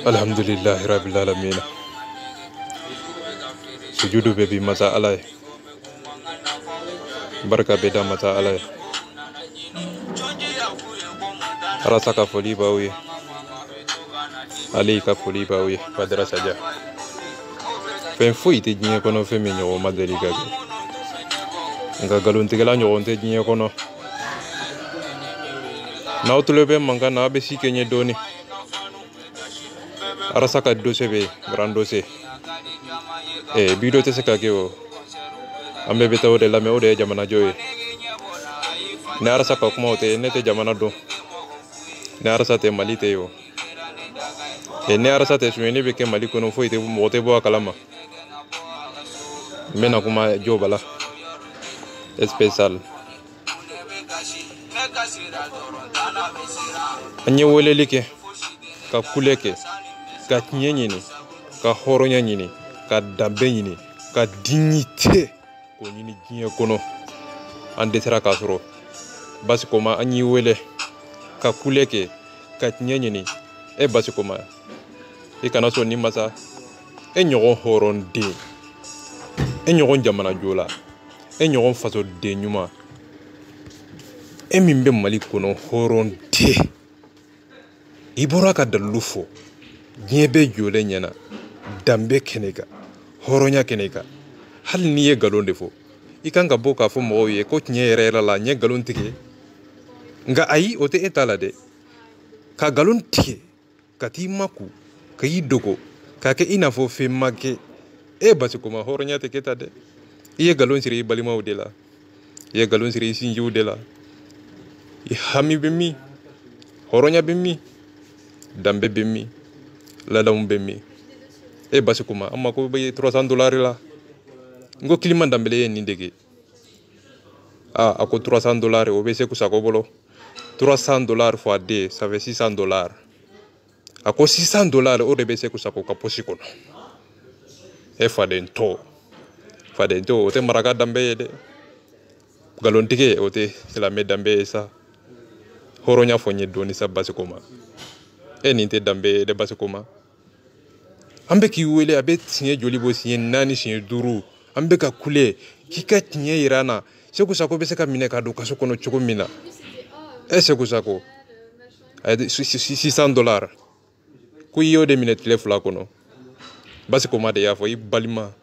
Alhamdulillah Rabbil Alamin. Sujudu bebi masa alay. Barka beda mata alay. Rasa ka foli bawi. Ali ka foli bawi padra saja. Fen fo ite jinye kono fe me nyo madeli gabe. Nga galon tigala nyo onte jinye kono. Na utulebe manga na be sikenye doni. Arasaka dose be grandose bido te seka keo ambe beta ode la me ode jamana joye ne arasaka kuma ote ne te jamana do ne arasate malite yo ne arasate suene be ke mali kono fo ite mote bo kalama mena kuma jo bala special anye wole like ka kuleke ka nyanyini ka horonya nyini ka dambe nyini ka dignité ko nyini ginya kono ande tera ka soro basi koma anyi wele ka kuleke ka nyanyini basi koma kana so ni masa nyogon horonde nyogon jamana jola nyogon faso de nyuma mimbe mali kono horonde ibora ka dalufo Nyebe jole nyana dambe keneka horonya keneka hal niye galon defo ikanga boka fo mo ye ko nyere la nye galon tike nga ayi ote etala de ka galon tike ka timaku ka yidogo ka ke ina fo fe make basi kuma horonya tike tade iye galon siri balima odela iye galon siri sinji odela I hami bemi horonya bemi dambe bemi la bemi basi kuma amma ko be $300 la ngo climat dambele ni ndege ako $300 o be se ku sako bolo $300 fois 2 ça fait $600 ako $600 o de be se ku sako ka posi kono fadento o te maraga dambe de galon tike o te la me dambe sa horonya fonye doni sa basi kuma ninte dambe de basi kuma ambe ki wele abe tinye joli bo sinye nani sinye duru ambe ka kule kika tinye irana seku sako be seka mine ka do kaso kono choko mina seku sako $600 ku yo de mine telefula kono basi kuma de yafo I balima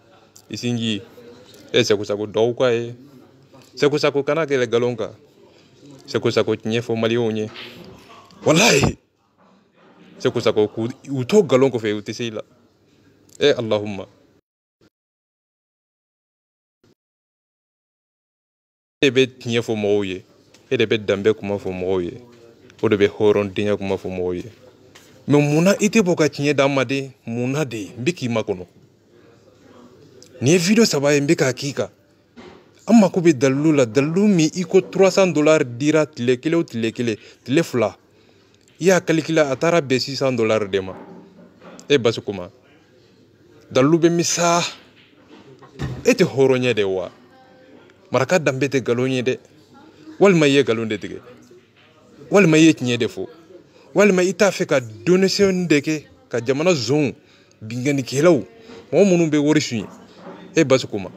isingi seku sako do kwa seku sako kana ke le galonka seku sako tinye fo mali onye wallahi seku sako ku uto galonko fe utisila Allahumma ebe tinye fo moye ebe dambe kuma fo moye o de be horon dinya kuma fo moye me muna ite boka tinye damade muna de mbiki makono ni video sabaye mbika hakika amma ko be dalu mi iko $300 dira tile fula ya kalikila atara be $600 dema basi kuma dalu be misa ete horonya de wa maraka dambe te galonye de wal maye galonde tige wal maye tinye defo wal may ita fe ka donation deke ka jamana zon bingani kelaw mo munu be wori suyi basi kuma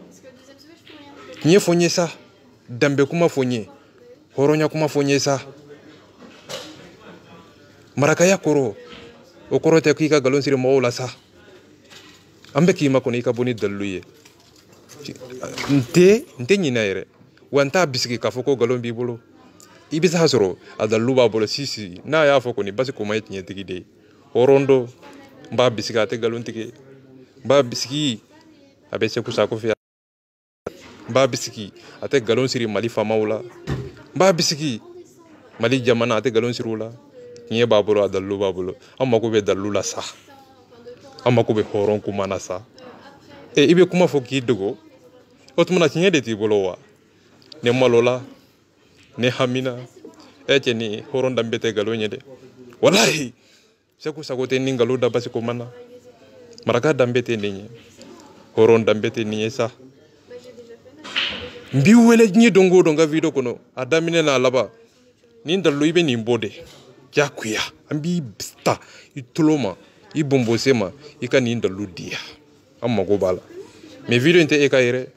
nye fonye sa dambe kuma fonye horonya kuma fonye sa maraka ya koro o koro te kika galon sire mo la sa ambe ki makoni ka boni daluye nte nyina yere wanta bisiki ka foko galon bi bolo ibisa hasoro adalu ba bolo sisi na ya foko ni basi ko mayet nyete gide horondo mba bisiki ate galon tige mba bisiki abe Seku Sako fe mba bisiki ate galon siri Mali famaw la mba bisiki Mali jamana ate galon siri la tiɲɛ b'a bolo a dalilu b'a bolo an mako bɛ dalilu la sa an mako bɛ hɔrɔn kuma na sa i bɛ kuma fɔ k'i dogo o tuma na tiɲɛ de t'i bolo wa ne malola ne hamina cɛ ni hɔrɔn danbe tɛ nkalon ye dɛ walahi Seku Sako tɛ ni nkalon da Basi Koma na maraka danbe tɛ nin ye hɔrɔn danbe tɛ nin ye sa n b'i wele diɲɛ don o don n ka video kɔnɔ a daminɛ n'a laban nin dalilu i bɛ nin bɔ de jagoya an b'i ta i tolo ma i bonbonse ma i ka nin dalilu di yan an mago b'a la mais video in tɛ e ka yɛrɛ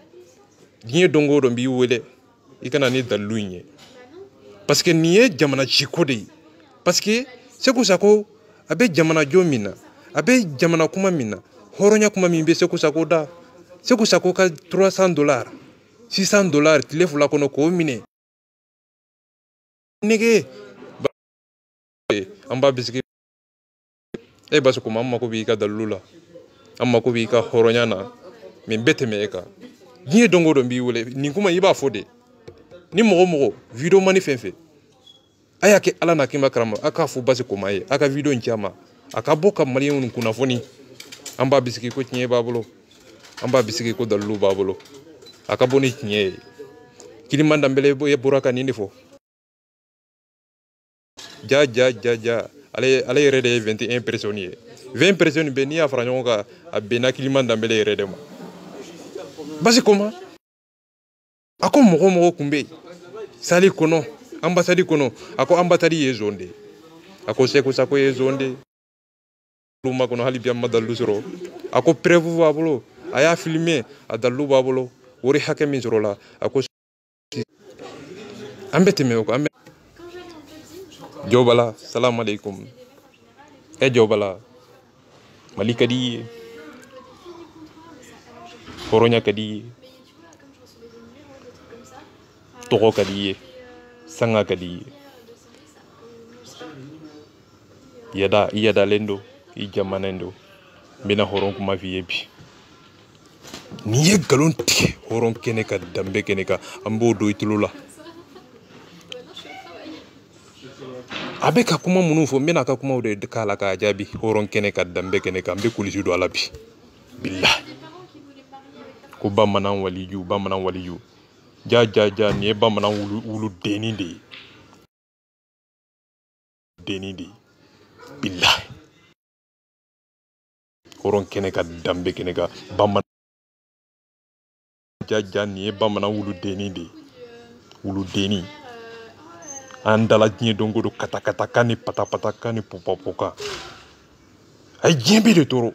diɲɛ don o don n b'i wele i kana ni dalilu in ye parce que nin ye jamana ciko de ye parce que Seku Sako a bɛ jamana jo min na a bɛ jamana kuma min na hɔrɔnya kuma min bɛ Seku Sako da Seku Sako ka $300 $600 tile fila kɔnɔ k'o minɛ nege an b'a bisiki Basi Koma an mako b'i ka dalilu la an mako b'i ka hɔrɔnya na mais n bɛ tɛmɛ e kan diɲɛ don o don n b'i wele nin kuma i b'a fɔ de ni mɔgɔ o mɔgɔ video mani fɛn fɛn a y'a kɛ Ala n'a kima karama a k'a fɔ Basi Koma ye a ka video in ci a ma a ka bɔ ka maliyɛnw kunnafoni an b'a bisiki ko tiɲɛ b'a bolo an b'a bisiki ko dalilu b'a bolo a ka bɔ ni tiɲɛ ye Kiliman Danbele bɔra ka nin de fɔ ja ale yɛrɛ de ye 21 personnes ye 20 personnes bɛ n'i y'a fara ɲɔgɔn kan a bɛnna Kiliman Danbele yɛrɛ de ma Basi Koma a ko mɔgɔ o mɔgɔ kun bɛ yen sali kɔnɔ ambassade kɔnɔ a ko ambassade ye zone de a ko Seku Sako ye zone de luma kɔnɔ hali bi an ma dalilu sɔrɔ a ko preuve b'a bolo a y'a filmé a dalilu b'a bolo wari hakɛ min sɔrɔ la a ko an bɛ tɛmɛ o kan an bɛ Jawbala salamu alaikum Jawbala Mali ka di i ye hɔrɔnya ka di i ye tɔgɔ ka di i ye sanga ka di i ye i yadalen don i jamanen don n bɛna hɔrɔn kuma f'i ye bi n'i ye nkalon tigɛ hɔrɔn kɛnɛ ka danbe kɛnɛ kan an b'o don i tulo la a bɛ ka kuma minnu fɔ n bɛna ka kumaw de k'a la k'a jaabi hɔrɔn kɛnɛ ka danbe kɛnɛ kan n bɛ kulisi don a la bi bilahi ko bamanan waliju ja nin ye bamanan wulu denni de ye bilahi hɔrɔn kɛnɛ ka danbe kɛnɛ kan bamanan ja nin ye bamanan wulu denni de ye wulu denni an dala diɲɛ don o don katakata kan ni patapata kan ni popapo kan a ye diɲɛ bɛɛ de tɔɔrɔ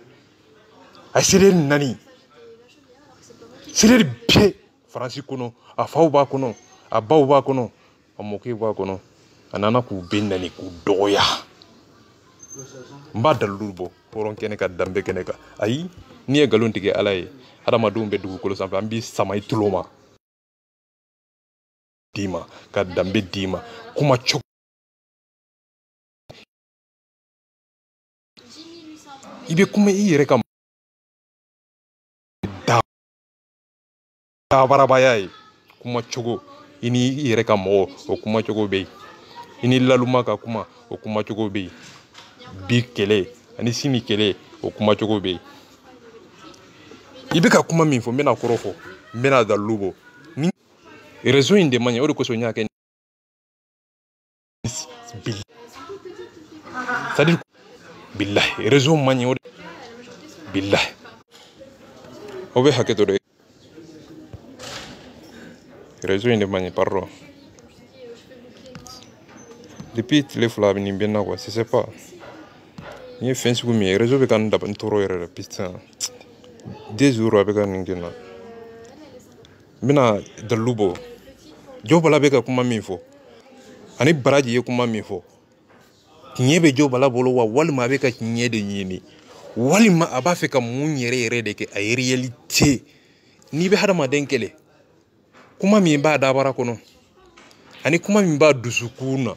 a ye seleri naani seleri bɛɛ Faransi kɔnɔ a faw b'a kɔnɔ a baw b'a kɔnɔ a mɔkɛw b'a kɔnɔ a nana k'u bɛɛ nani k'u dɔgɔya n b'a dalilu bɔ hɔrɔn kɛnɛ ka danbe kɛnɛ kan ayi n'i ye nkalon tigɛ Ala ye hadamadenw bɛ dugukolo sanfɛ an b'i sama i tulo ma d'i ma ka danbe d'i ma kuma cogo i bɛ kuma i yɛrɛ ka dabarabaya ye kuma cogo i ni i yɛrɛ ka mɔgɔ o kuma cogo bɛ yen i ni laluma ka kuma o kuma cogo bɛ yen bi kɛlɛ ani sini kɛlɛ o kuma cogo bɛ yen i bɛ ka kuma min fɔ n bɛna kɔrɔ fɔ n bɛna dalilu bɔ ni réseau in de man ɲɛ o de kosɔn n y'a kɛ c'est-à-dire bilahi réseau man ɲɛ o de bilahi o bɛ hakɛ to dɛ réseau in de man ɲɛ pardon depuis tile fila nin bɛ n na quoi je sais pas n ye fɛn sugu min ye réseau bɛ ka n tɔɔrɔ yɛrɛ de putain 2 jours a bɛ ka nin kɛ n na n bɛna dalilu bɔ Jawbala bɛ ka kuma min fɔ ani Baraji ye kuma min fɔ tiɲɛ bɛ Jawbala bolo wa walima a bɛ ka tiɲɛ de ɲini walima a b'a fɛ ka mun yɛrɛ de kɛ a ye réalité n'i bɛ hadamaden kɛlɛ kuma min b'a dabara kɔnɔ ani kuma min b'a dusukun na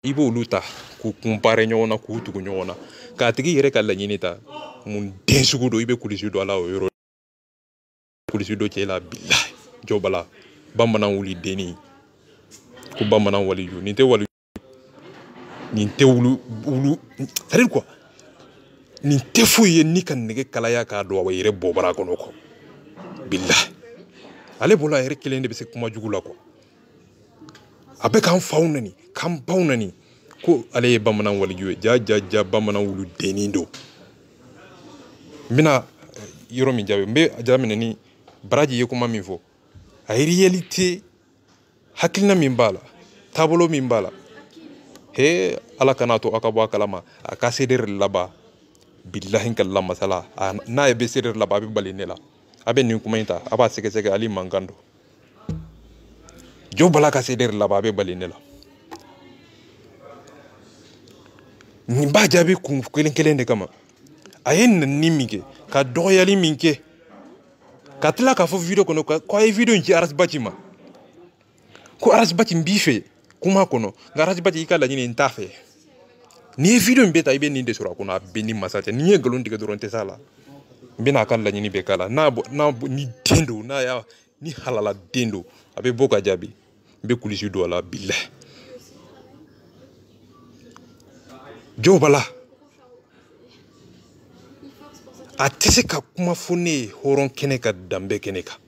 i b'olu ta k'u kunpare ɲɔgɔn na k'u tugu ɲɔgɔn na k'a tigi yɛrɛ ka laɲini ta mun den sugu don i bɛ kulisi don a la o yɔrɔ kulisi dɔ cɛ la bilahi jɔbala bamanan wuli denni ko bamanan waliju nin tɛ waliju nin tɛ wulu c'est quoi nin tɛ foyi ye ni ka nɛgɛ kalaya k'a don a yɛrɛ bɔbara kɔnɔ kɔ bilahi ale bolo a yɛrɛ kelen de bɛ se kuma jugu la kɔ a bɛ k'an faw nani k'an baw nani ko ale ye bamanan waliju ye ja bamanan wulu denni don n bɛna yɔrɔ min jaabi n bɛ daminɛ ni Baraji ye kuma min fɔ a ye réalité hakilina min b'a la taabolo min b'a la he ala kana to aka bɔ a kalama a ka CDR laban billahi ka la masala n'a ye bɛ CDR laban a bɛ bali ne la a bɛ nin kuma in ta a b'a sɛgɛsɛgɛ ali mankan don jo bala ka CDR laban a bɛ bali ne la nin b'a jaabi kun kelen de kama a ye nani min kɛ ka dɔgɔyali min kɛ ka tila k'a fɔ video kɔnɔ ko a ye video in ci Arasibaci ma ko Arasibaci n b'i fɛ kuma kɔnɔ nka Arasibaci i ka laɲini n t'a fɛ n'i ye video in bɛɛ ta i bɛ nin de sɔrɔ a kɔnɔ a bɛ ni masa cɛ n'i ye nkalon tigɛ dɔrɔn n tɛ s'a la n bɛna a ka laɲini bɛɛ k'a la ni den don ni halala den don a bɛ bɔ ka jaabi n bɛ kulisi don a la bilahi jɔw bala a tɛ se ka kuma fɔ ne ye hɔrɔn kɛnɛ ka danbe kɛnɛ kan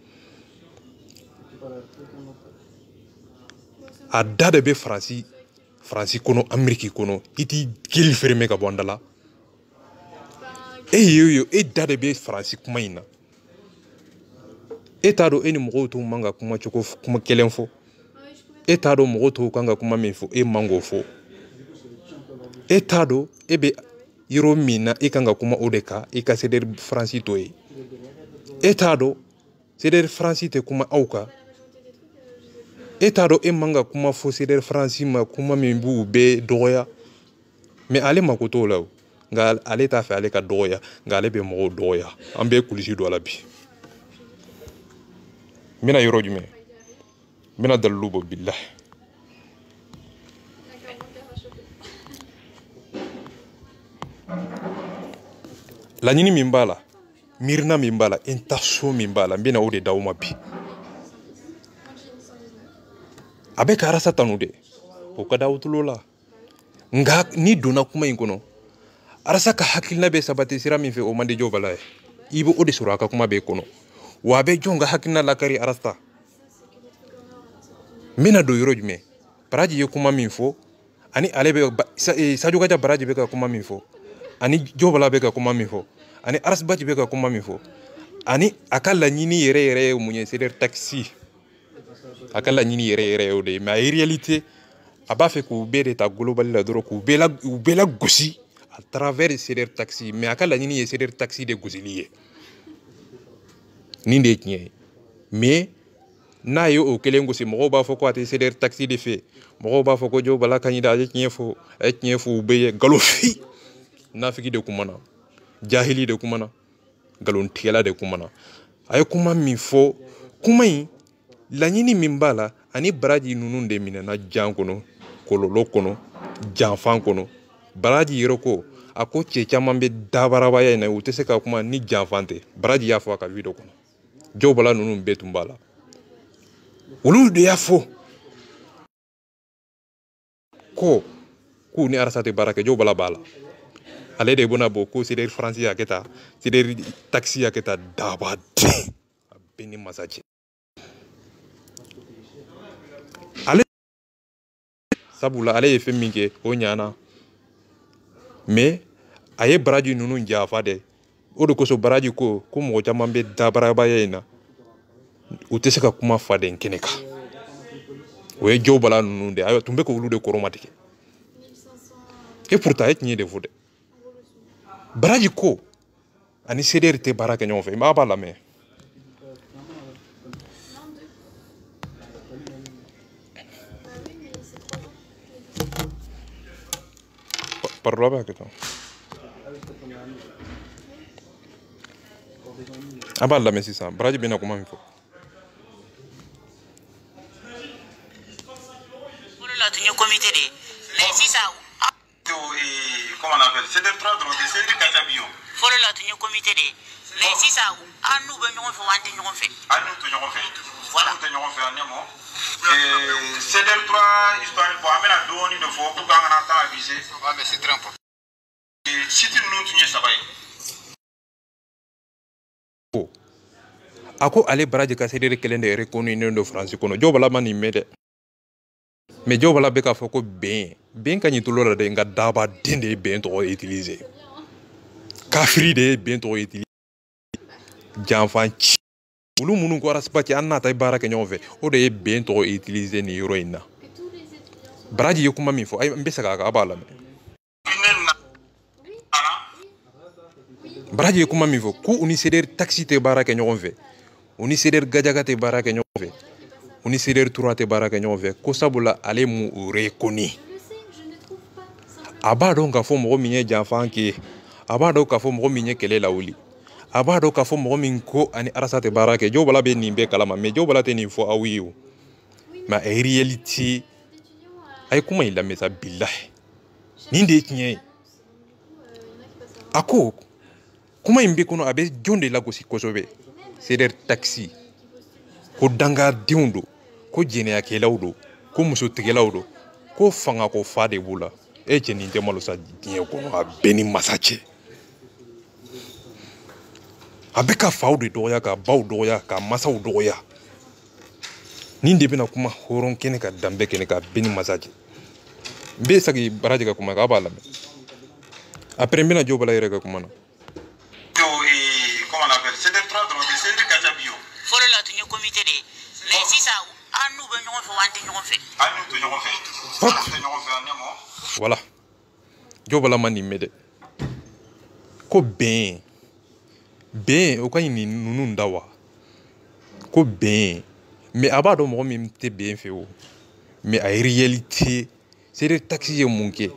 a da de bɛ faransi kɔnɔ Ameriki kɔnɔ i t'i geli fermé ka bɔ an da la e da de bɛ faransi kuma in na e t'a dɔn e ni mɔgɔw tɔw man ka kuma kelen fɔ e t'a dɔn mɔgɔw tɔw kan ka kuma min fɔ e man k'o fɔ e t'a dɔn e bɛ yɔrɔ min na e kan ka kuma o de kan e ka CDR faransi to ye e t'a dɔn CDR faransi tɛ kuma aw kan e t'a dɔn e man ka kuma fɔ CDR faransi ma kuma min b'u bɛɛ dɔgɔya mais ale mako t'o la o nka ale t'a fɛ ale ka dɔgɔya nka ale bɛ mɔgɔw dɔgɔya an bɛɛ kulisi don a la bi n bɛna yɔrɔ jumɛn n bɛna dalilu bɔ bilahi laɲini min b'a la miirina min b'a la intention min b'a la n bɛna o de d'aw ma bi a bɛ ka Arasa tanu dɛ o ka d'aw tulo la nka ni donna kuma in kɔnɔ Arasa ka hakilina bɛ sabati sira min fɛ o man di jɔw bala ye i bɛ o de sɔrɔ a ka kuma bɛɛ kɔnɔ wa a bɛ jɔn ka hakilina lakari Arasa n bɛna don yɔrɔ jumɛn Baraji ye kuma min fɔ ani ale bɛ Sadio Kata Baraji bɛ ka kuma min fɔ ani jɔw bala bɛ ka kuma min fɔ ani Arasibaci bɛ ka kuma min fɔ ani a ka laɲini yɛrɛ ye mun ye CDR taxi a ka laɲini yɛrɛ ye o de ye mais a ye réalité a b'a fɛ k'u bɛɛ de ta global la dɔrɔn k'u bɛɛ la gosi à travers CDR taxi mais a ka laɲini ye CDR taxi de gosili ye nin de ye tiɲɛ ye mais n'a ye o kelen gosi mɔgɔw b'a fɔ ko a tɛ CDR taxi de fɛ mɔgɔw b'a fɔ ko jɔw bala kaɲi dɛ a ye tiɲɛ fɔ u bɛɛ ye galonfi nafiki de kumana jahili de kumana galontigɛla de kumana a ye kuma min fɔ kuma in laɲini min b'a la ani Baraji ninnu de minɛna jan kɔnɔ kɔlɔlɔ kɔnɔ janfan kɔnɔ Baraji yɛrɛ ko a ko cɛ caman bɛ dabarabaya in na u tɛ se ka kuma ni janfan tɛ Baraji y'a fɔ a ka video kɔnɔ jɔw bala ninnu bɛɛ tun b'a la olu de y'a fɔ ko k'u ni Arasa tɛ baara kɛ jɔw bala b'a la ale de bɛna bɔ ko CDR faransi y'a kɛ tan CDR taxi y'a kɛ tan dabaden a bɛ ni masa cɛ ale sabula ale ye fɛn min kɛ o ɲana mais a ye Baraji ninnu janfa dɛ o de kosɔn Baraji ko mɔgɔ caman bɛ dabarabaya in na u tɛ se ka kuma faden kɛnɛ kan o ye jɔw bala ninnu de a tun bɛ k'olu de kɔrɔmatigɛ et pourtant a ye tiɲɛ de fɔ dɛ Baraji ko ani CDR tɛ baara kɛ ɲɔgɔn fɛ i b'a lamɛn parole bɛ hakɛ to a b'a lamɛn sisan Baraji bɛna kuma min fɔ la tun ye comité de ye mais si ça comment on appelle, c'est des trois drogues, c'est des cachabio. Faut le la tenir comité de. Mais si ça à nous venons faire un tenir fait. À nous tenir fait. Voilà. Tenir fait un mot. C'est des trois histoires pour amener à donner de faux pour gagner un temps à viser. Ouais, mais c'est très important. Si tu nous tenir ça va. Ako ale baraji ka sedere kelende reconnu de France kono jobala mani mede mais jobala be ka foko ben ka nyitulo la de nga daba dinde ben to utiliser kafri de ben to utiliser janfan ulu munun ko raspati anna tay baraka nyove o de ben to utiliser ni heroina baraji yekuma mi fo ay mbesa ka abala me baraji yekuma mi fo ku uni sedere taxi te baraka nyove uni seder gajaga te baraka nyove uni seder tura te baraka nyove ko sabula ale mu rekoni abado nga fo mo minye janfan ke abado ka fo mo minye kele lawuli abado ka fo mo min ko ani arasa te baraka jo bala be nimbe kalama me jo bala te ni fo awiyo ma en réalité ay kuma ila mesa billahi ninde kinye ako kuma imbe kono abe jonde la gosi kosobe seder taxi ko danga diundo ko jene akelawdo ko muso tigelawdo ko fanga ko fade bula e jeni de malo sa diye kono abeni masache abeka fawde doya ka baw doya ka masaw doya ninde bina kuma horon kene ka dambe kene ka beni masache be sagi baraje ka kuma ka bala après bina jobala yere ka kuma na comité de. Mais si ça, à nous venons faire un tenir fait. À nous tenir fait. Voilà. Jobala mani mede. Ko ben o ka ni nunu ndawa. Ko ben. Mais abado mo mi te ben fe o. Mais en réalité, c'est des taxis munke.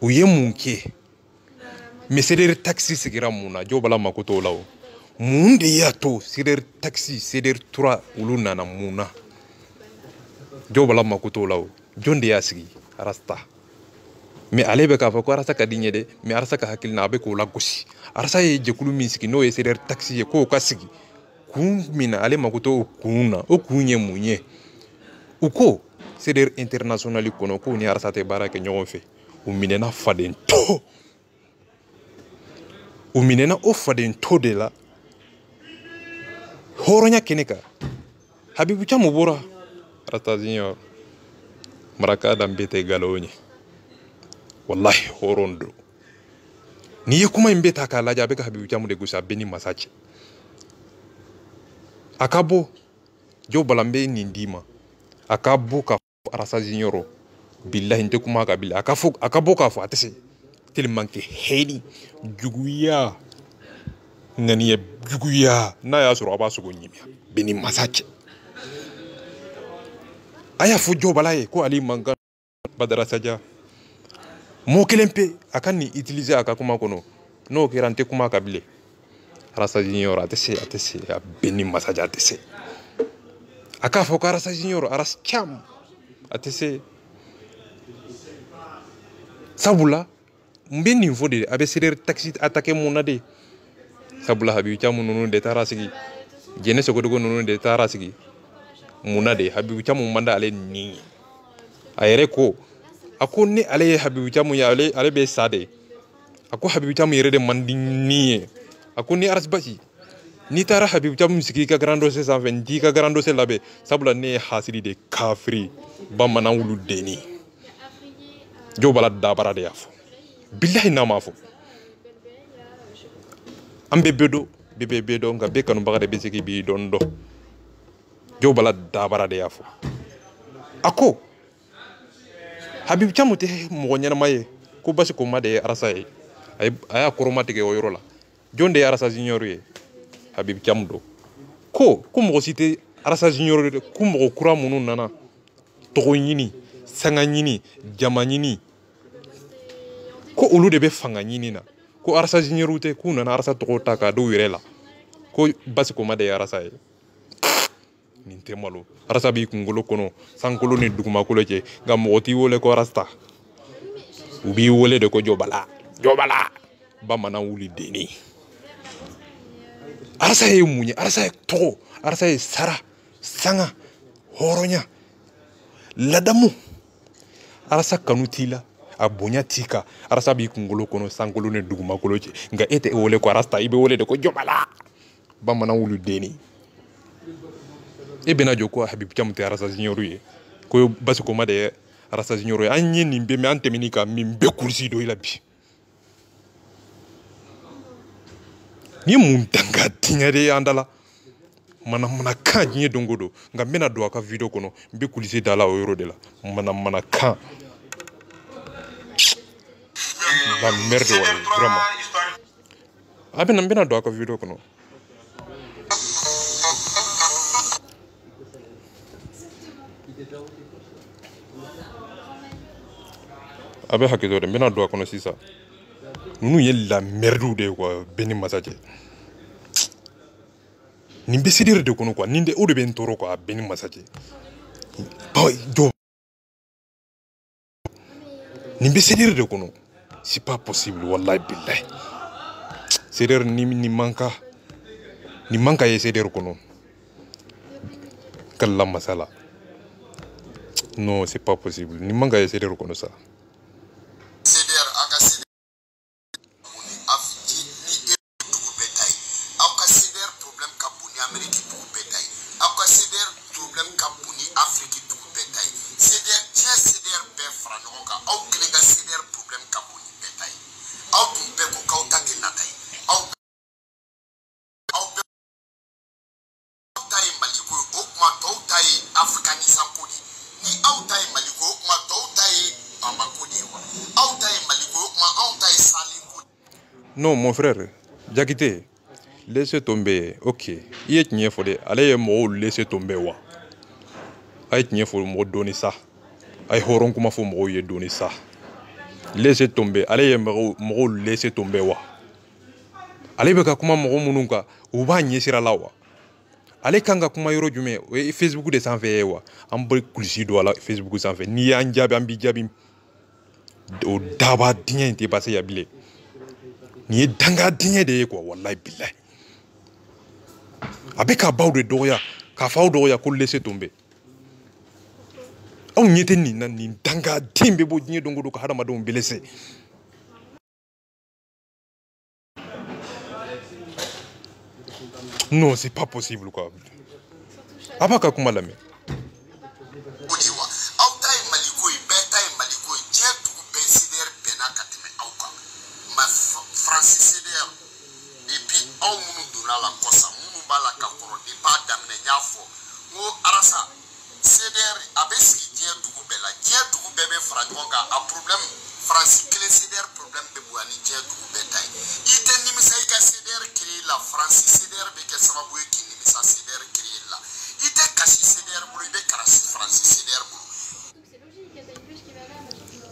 Ou ye munke. Mais c'est des taxis sigira muna jobala makoto lawo. Munde yato sider taxi sider tura uluna na muna jobala makuto law jonde yasigi rasta mais alebe ka fa ko rasta ka dinye de mais arsa ka hakil na be ko la gosi arsa ye jekulu misiki no ye sider taxi ye ko kasigi kun mina ale makuto kunna o kunye munye uko sider international kono ko ni arsa te barake nyon fe o minena faden to o minena o faden to de la horonya keneka habibu chamu bora ratazinyo maraka dambete galonye wallahi horondo ni kuma imbeta kala jabe ka habibu chamu de gusa beni masache akabo jo balambe nindima akabo ka arasazinyoro billahi nte kuma ka billahi akabo ka fa atese telimanke hedi juguya ngani ya juguya na ya suru abasu go nyimya beni masache aya fu jobalaye ko ali manga badara saja mo kelempe akani utiliser aka kuma kono no kirante kuma kabile rasa junior atese ya beni masaja atese aka fo ka rasa junior aras cham atese sabula mbeni fode abe seder taxi attaquer monade sabula habibu chamu nunu de tarasigi jene so godogo nunu de tarasigi munade habibu chamu manda ale ni ayere ko ako ni ale habibu chamu ya ale be sade ako habibu chamu yere de mandi ni ako ni arsbashi ni tara habibu chamu sigi ka grando se sans di ka grando se labe sabula ne hasili de kafri bamana wulu deni jobala dabara de yafo billahi na mafo ambe bedo nga be kanu bagade be sigi bi dondo jobala dabara de yafo ako habib chamu te mo nyana maye ko basi ko made arasa e aya koromate ke oyoro la jonde arasa junior ye habib chamu do ko mo cité arasa junior de ko mo kura munu nana to nyini sanga nyini jama nyini ko olu de be fanga nyini na ko arasa junior te ku nana arasa to taka do wirela ko basi ko made arasa e ninte malo arasa bi kungolo kono sankolo ni duguma kolo je ga moti wole ko rasta u b'i wele de ko jɔbala jɔbala bamanan wuli denni arasa ye mun ye arasa ye tɔgɔ arasa ye sara sanga hɔrɔnya ladamu arasa kanu t'i la a bonya t'i kan arasa b'i kunkolo kɔnɔ sankolo ni dugumakolo cɛ nka e tɛ wele ko arasa i bɛ wele de ko jɔbala bamanan wuli denni e bɛna jɔ ko Habib Thiam tɛ arasa junior ye ko basi ko ma de ye arasa junior ye an ye nin bɛɛ mɛn an tɛmɛni kan min bɛɛ kulusi dɔ i la bi ni mun danga diɲɛ de ye an da la mana kan diɲɛ don o don nka n bɛna don a ka video kɔnɔ n bɛ kulisi da la o yɔrɔ de la mana kan la merde wa vraiment a bɛna n bɛna don a ka video kɔnɔ a bɛ hakɛ to dɛ n bɛna don a kɔnɔ sisan ninnu ye la merde de ye quoi bɛɛ ni masa cɛ nin bɛ CDR de kɔnɔ quoi nin de o de bɛ n tɔɔrɔ quoi bɛɛ ni masa cɛ jɔ nin bɛ CDR de kɔnɔ c'est pas possible wallahi billahi CDR nin man ka ye CDR kɔnɔ kala masala non c'est pas possible nin man ka ye CDR kɔnɔ sa Non, mon frère, Jakite, laissez tomber, ok. Il est n'y fodé, allez mo laissez tomber wa. Aïe n'y faut mo donner ça. Aïe horon kuma faut mo y donner ça. Laissez tomber, allez mo laissez tomber wa. Allez beka kuma mo mununka, ou ba n'y sera là wa. Allez kanga kuma yoro jume, Facebook de s'en fait wa. Ambre kulisi do ala Facebook s'en fait. Ni anjabi ambi jabi. O daba digne te passé yabile. Ni danga digne de quoi wallahi billahi avec ka baw de doya ka faw doya ko laisser tomber on nyete ni danga dimbe bo digne dongo do ka hada madon blessé non c'est pas possible quoi abaka kuma lame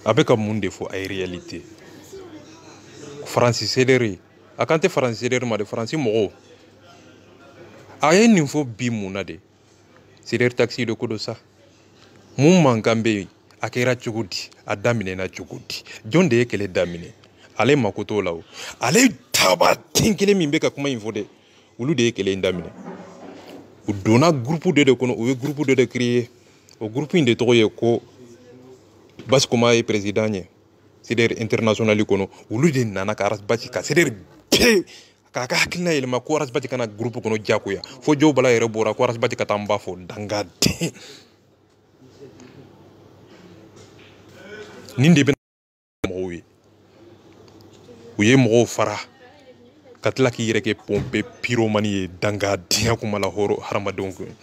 avec un monde de faux en réalité Francis Cédéry a quand tu Francis Cédéry ma de Francis Moreau a ye nin fo bi mun de Cédéry taxi de kodo sa mun mankan bɛ a kɛra cogo di a daminɛna cogo di jɔn de ye kɛlɛ daminɛ ale mako t'o la o ale taba den kelen min bɛ ka kuma in fɔ dɛ olu de ye kɛlɛ in daminɛ u donna groupe dɔ de kɔnɔ u ye groupe dɔ de créer o groupe in de tɔgɔ ye ko Basi Koma ye président ye CDR international kɔnɔ olu de nana ka Arasbachi ka CDR bɛɛ k'a ka hakilina yɛlɛma ko Arasbachi kana groupe kɔnɔ jagoya fo Joe Bala yɛrɛ bɔra ko Arasbachi ka taa n ba fɔ dangaden nin de bɛ mɔgɔw ye u ye mɔgɔw fara ka tila k'i yɛrɛ kɛ pompe pyromani ye dangaden kuma la hɔrɔn hadamadenw kun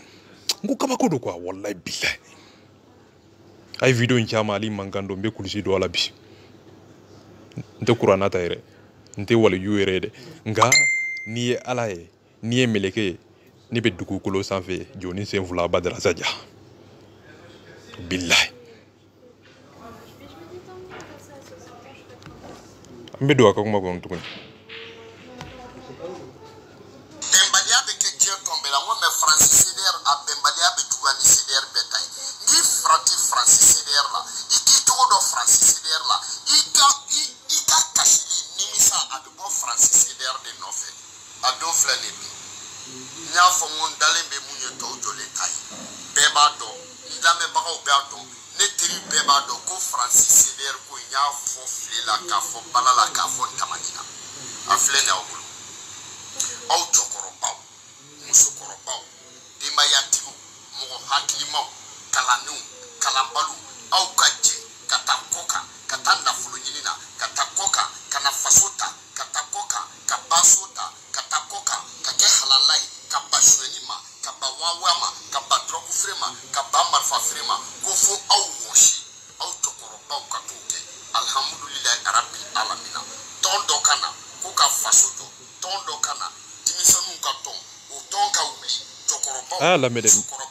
n ko kabako don quoi wallahi billahi ay video in caman ali mankan don n bɛ kulusi don a la bi n tɛ kuranna ta yɛrɛ n tɛ waliyu yɛrɛ dɛ nka n'i ye ala ye n'i ye meleke ye ne bɛ dugukolo sanfɛ jɔni sen fila Badara Saja billahi n bɛ don a ka kuma kɔnɔ tuguni bɛnbaliya bɛ kɛ diɲɛ tɔn bɛɛ la n ko mɛ Francis CDR a bɛnbaliya bɛ juguya ni CDR bɛɛ ta ye n'i farati Francis CDR la i k'i tɔgɔ dɔn Francis CDR la i ka bado ndame baka ubeado ne tiri bebado ko Francis Sever ko nya fo flela ka fo balala ka fo tamanina afle nya ogulu au chokoro pau musokoro pau de mayatigo mo hakilimo kalanu kalambalu au kaje katakoka katanda fulunyina katakoka kana fasota katakoka kabasota katakoka kake halalai kabashwenima kabawawama kabadroku frema kabamarfa frema kufu au woshi au tokoro au katuke alhamdulillah rabbil alamina tondo kana kuka fasoto tondo kana timisanu katon o tonka uli tokoro la meden tokoro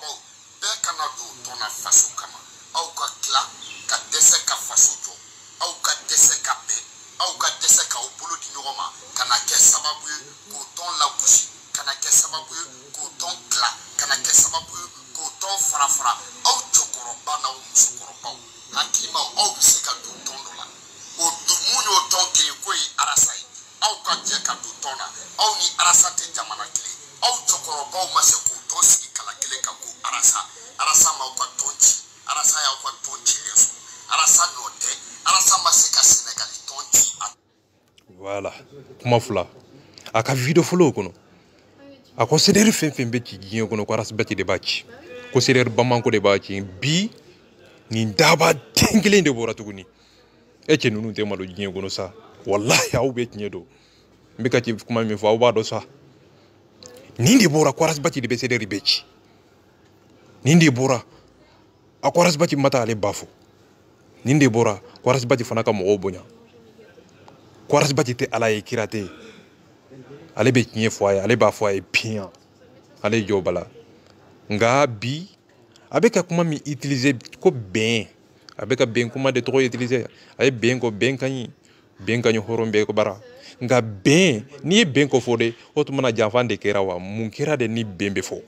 be kana do tona faso kama au ka kla ka dese ka fasoto au ka dese ka be au ka dese ka obolo di nyoma kana ke sababu ko ton la kushi kana ke sababu ko ton kla kana ke sababu ko ton frafra au tokoro bana o musokoro pau hakima au sika do tondo la o dumunyo tonke ko arasai au ka je ka do tona au ni arasate jamana kile au tokoro pau mase ko to siki kala kile ka ko arasa ma ko tonchi arasa ya ko tonchi yesu arasa note arasa masika Senegal tonchi voilà kuma fula aka video follow kono ako seder fen be ci giyen kono ko aras beti de bacci ko seder bamanko de bacci bi ni daba tengile de bora tuguni e ci nunu te malo giyen kono sa wallahi aw be ci nyedo mbika ci kuma mi fo ba do sa nindi bora ko aras beti de be seder becci nindi bora ako aras beti mata ale bafo nindi bora ko aras beti fanaka mo bonya ko aras beti te ala e kirate ale be tiɲɛ fɔ a ye ale b'a fɔ a ye piyan ale jɔ bala nka bi a bɛ ka kuma min utiliser ko bɛn a bɛ ka bɛn kuma de tɔgɔ utiliser a ye bɛn ko bɛn ka ɲi hɔrɔn bɛɛ ko bara nka bɛn n'i ye bɛn ko fɔ de o tuma na janfa de kɛra wa mun kɛra de ni bɛn bɛ fɔ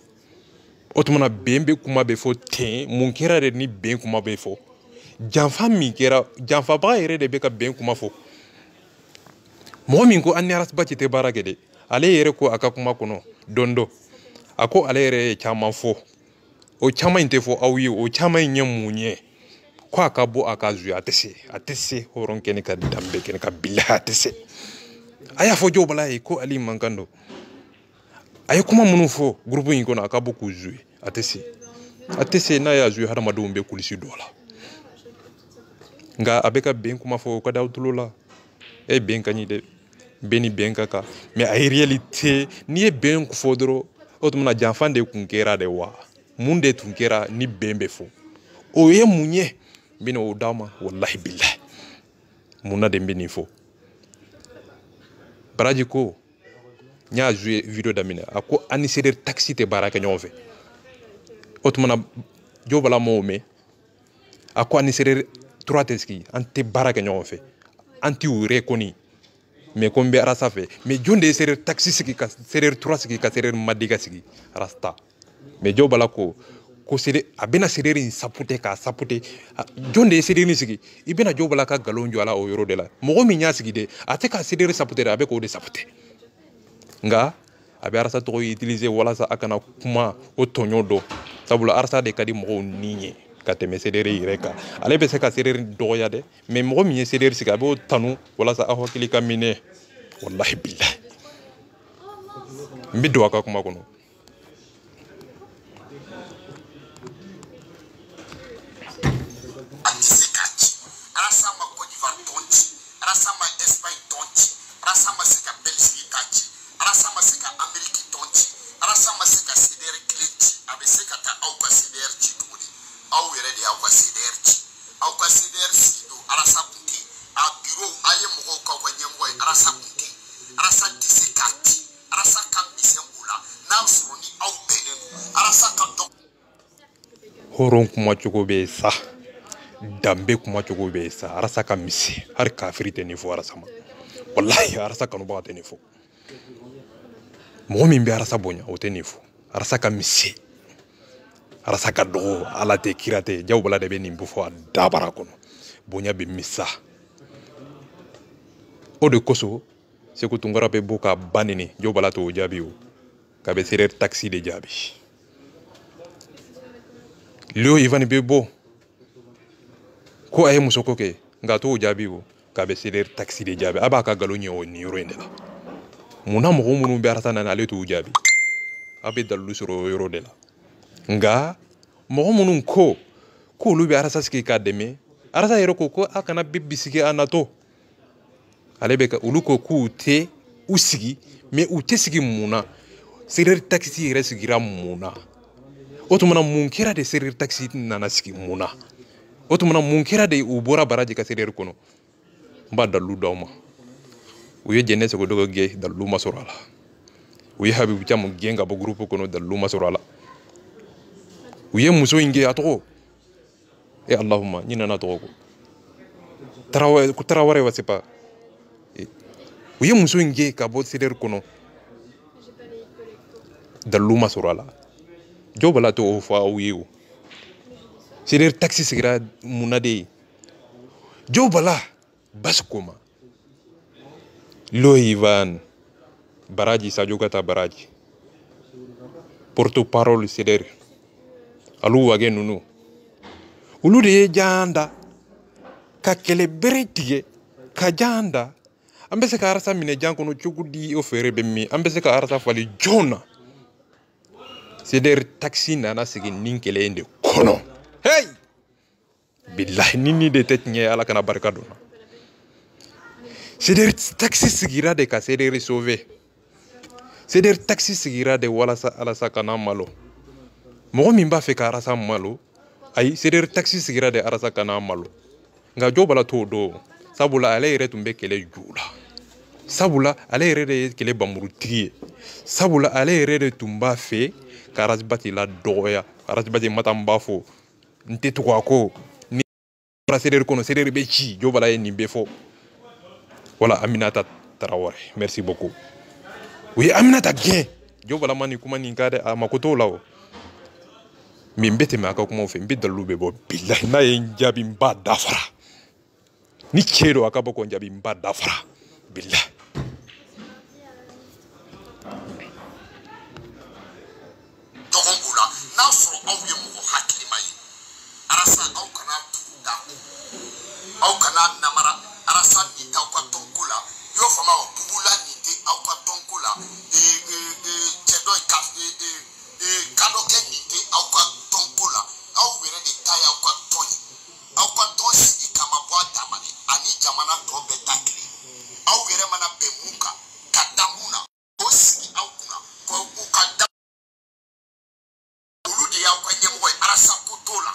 o tuma na bɛn bɛ kuma bɛ fɔ ten mun kɛra de ni bɛn kuma bɛ fɔ janfa min kɛra janfabaga yɛrɛ de bɛ ka bɛn kuma fɔ mɔgɔ min ko an ni arasiba ci tɛ baara kɛ de ale yɛrɛ ko a ka kuma kɔnɔ dɔndɔ a ko ale yɛrɛ ye caman fɔ o caman in tɛ fɔ aw ye o caman in ye mun ye ko a ka bɔ a ka zuya a tɛ se hɔrɔn kɛnɛ ka danbe kɛnɛ ka bilahi a tɛ se a y'a fɔ jɔw bala ye ko ali man kan don a ye kuma minnu fɔ gurupu in kɔnɔ a ka bɔ k'u zuye a tɛ se n'a y'a zuye hadamadenw bɛ kulisi dɔ la nka a bɛ ka bɛn kuma fɔ o ka d'aw tulo la e bɛn ka ɲi dɛ bɛn ni bɛn ka kan mais a ye réalité n'i ye bɛn fɔ dɔrɔn o tuma na janfa de tun kɛra de wa mun de tun kɛra ni bɛn bɛ fɔ o ye mun ye n bɛna o d'aw ma wallahi billahi mun na de n bɛ nin fɔ baraji ko n y'a joué video daminɛ a ko an ni seder taxi tɛ baara kɛ ɲɔgɔn fɛ o tuma na jo bala m'o mɛn a ko an ni seder 3 tɛ sigi an tɛ baara kɛ ɲɔgɔn fɛ an t'i wɛrɛ kɔni mais ko n bɛ arasa fɛ mais jon de ye seder taxi sigi ka seder 3 sigi ka seder madiga sigi arasta mais jo bala ko seder a bɛna seder in sapute k'a sapute jon de ye seder in sigi i bɛna jo bala ka galon jɔ a la o yɔrɔ de la mɔgɔ min y'a sigi de a tɛ ka seder sapute de a bɛ k'o de sapute nka a bɛ arasa tɔgɔ utiliser walasa a kana kuma o tɔɲɔ dɔn sabula arasa de ka di mɔgɔw ni ye ka tɛmɛ seder yɛrɛ kan ale bɛ se ka seder dɔgɔya dɛ mais mɔgɔ min ye seder sigi a b'o tanu walasa aw hakili ka minɛ wallahi billahi n bɛ don a ka kuma kɔnɔ a tɛ se k'a ci arasa ma Côte d'Ivoire tɔn ci arasa ma Espagne tɔn ci arasa ma se ka Belgique ta ci arasa ma se ka Amérique tɔn ci arasa ma se ka seder kelen ci a bɛ se ka taa aw ka seder ci tuguni aw yɛrɛ de y'aw ka seder ci aw ka seder sigi don arasa kun tɛ a bureau a ye mɔgɔw k'aw ka ɲɛmɔgɔ ye arasa kun tɛ arasa tɛ se k'a ci arasa ka misɛn o la n'a sɔrɔ ni aw bɛnnen don arasa ka dɔn hɔrɔn kuma cogo bɛ yen sa danbe kuma cogo bɛ yen sa arasa ka misɛn hali kafiri tɛ nin fɔ arasa ma wallahi arasa kanubaga tɛ nin fɔ mɔgɔ min bɛ arasa bonya o tɛ nin fɔ arasa ka misɛn arasa ka dɔgɔ ala tɛ kira tɛ jaw bala de bɛ nin fɔ a dabara kɔnɔ bonya bɛ misa o de kosɔn Seku Tunkara bɛ bɔ ka ba nini jaw bala t'o jaabi o k'a bɛ seder taxi de jaabi Leo Ivan Bebo ko ay muso ko ke ngato jabi ko ka be seler taxi de jabi aba ka galo nyo ni yoro ndela muna mo munu be arata na ale to jabi abe dalu soro yoro de la nga mo munu ko lu be arasa ski ka deme arasa yero ko akana bibisiki anato ale be ka ulu ko ku te usigi me u te sigi muna seler taxi yere sigira muna otumana munkera de seler taxi nana sigi muna otumana munkera de ubora baraji ka seler kono mba dalu dawma uye jenne se ko dogo ge dalu masorala uye habibu jam genga bo groupe kono dalu masorala uye muso inge atoko e allahumma nyina na to ko taraware wa sepa uye muso inge ka bo seler kono dalu masorala jobala to o fa uye seler taxi sigira munade jobala baskoma lo Ivan baraji Sadio Kata baraji porte-parole seler alu wage nunu ulu de janda ka kele beretige ka janda ambese ka arasa mine jankono chugudi ofere be mi ambese ka arasa fali jona seler taxi nana sigi ninkele ende kono hey billahi nini de tetnye ala kana barka dona c'est-à-dire taxi sigira de ka c'est-à-dire sauver c'est-à-dire taxi sigira de wala sa ala sa kana malo mo min ba fe ka arasa malo ay c'est-à-dire taxi sigira de arasa kana malo nga jobala to do sabula ale yere tumbe kele jula sabula ale yere de kele bamuru tiye sabula ale yere de tumba fe karasbati la doya karasbati matamba fo nte to ko ni c'est-à-dire kono c'est-à-dire be ci jobala ni be fo. Voilà, Aminata Traoré. Merci beaucoup. Oui, Aminata Gain. Jo bala mani kuma ni ngade a makoto lawo. Mi mbete me aka kuma ofe mbida lube bo billahi na njabi mba dafara. Ni chero aka boko njabi mba dafara. Billahi. Tokongula na soro awye mo hakili mai. Arasa au kana da. Au kana namara arasa ni ta kwa tonkula yo fama bubula ni te au kwa tonkula chedo kado ke ni te au kwa tonkula au were de tai au kwa tosi kama bwa tamani ani jamana to betakli au were mana bemuka kadamuna osi au kuna kwa ukada uludi ya kwa nyemwe arasa kutola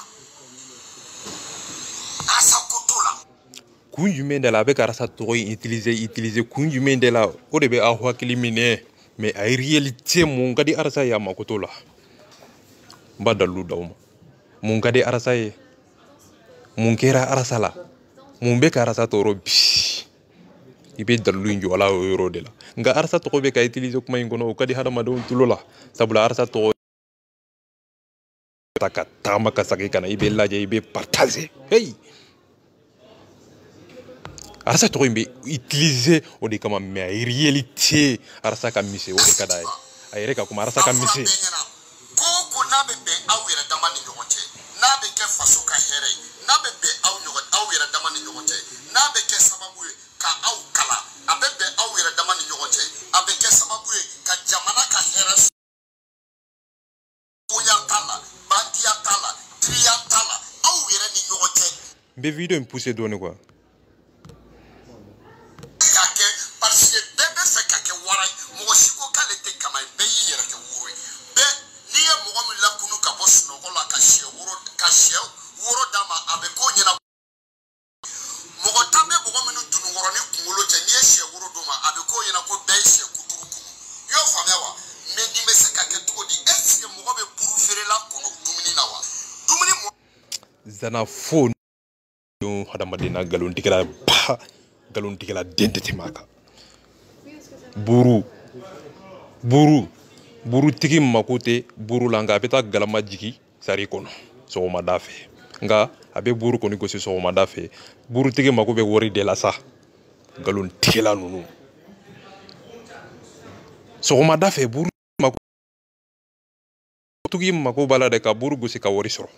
kunjume de la avec arasa to utiliser kunjume de la o de be a hakili mine mais ay réalité mon gadi arasa ya makoto la badalu dawma mon gadi arasa ye mon kera arasa la mon be arasa to robi ibe dalu njo wala euro de la nga arasa to be ka utiliser kuma ngono o kadi hada madon tulola sabula arasa to taka tamaka sakika na ibe laje ibe partager hey arasa to imbe utiliser o de kama mais réalité arasa ka mise o de kada ayere ka kuma arasa ka mise ko na be awira damani nyokote na be ke faso ka here na be aw nyokote awira damani nyokote na be ke sababu ka aw kala abebe awira damani nyokote abeke sababu ka jamana ka here oya tala bandia tala tria tala awira ni nyokote be video me pousser donner quoi parce que bébé fait kake waray mo siko kale te kama be yere ke wuri be niye mo mi la kunu ka boss no ko la ka she wuro dama abe ko nyina mo ko tambe mo mi nu dunu woro ni kumulo je niye she wuro doma abe ko nyina ko be she kuturu yo famewa me di me se kake to di eske mo be buru fere la kono dumini na wa dumini mo zana phone yo hada madina galon tikala pa galon tikala dentete maka buru tigi makote buru langa beta galama jigi sari kono so ma dafe nga abe buru koni ko so ma dafe buru tigi makobe wori de la sa galon tikela nunu so ma dafe buru makotugi makobala de ka buru gosi ka wori soro